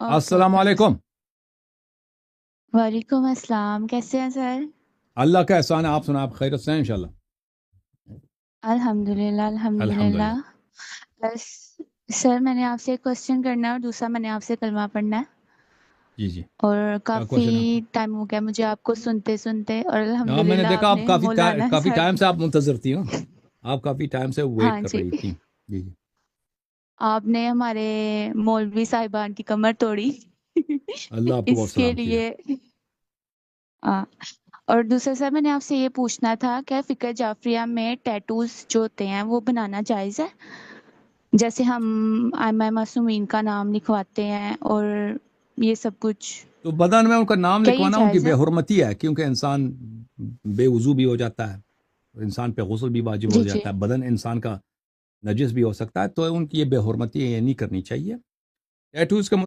Okay अस्सलाम okay वालेकुम। वालेकुम अस्सलाम। कैसे हैं सर? अल्लाह का एहसान है, आप सुना, आप खैरियत से हैं इंशाल्लाह। अल्हम्दुलिल्लाह अल्हम्दुलिल्लाह। अल्हम्दुलिल्लाह। बस सर, मैंने आपसे एक क्वेश्चन करना है और दूसरा मैंने आपसे कलमा पढ़ना है। जी जी। और क्या क्वेश्चन है आपका? काफ़ी टाइम हो गया मुझे आपको सुनते सुनते, और हाँ, मैंने अल्हम्दुलिल्लाह देखा आप आपने मौलाना काफ़ी साहब। टाइम से आप मुंतज़र थी। हाँ, आप काफ़ी टाइम से वेट हाँ कर जी। रही थी। जी जी। आपने हमारे मौलवी साहिबान की कमर तोड़ी। अल्लाह आपको बहुत इसके सलामती है। लिए हाँ। और दूसरा सर, मैंने आपसे ये पूछना था, क्या फिक्र जाफरिया में टैटूज जो होते हैं वो बनाना जायज़ है? जैसे हम आयमा मासूमीन का नाम लिखवाते हैं और ये सब कुछ। तो बदन में उनका नाम क्या ये लिखवाना उनकी जायज़ है? बेहुरमती है, क्योंकि इंसान बेवजू भी हो जाता है, इंसान पे गुस्ल भी वाजिब हो जी जी। जाता है, बदन इंसान का नजिस भी हो सकता है, तो उनकी ये बेहुरमती है, ये नहीं करनी चाहिए। टैटूज़ का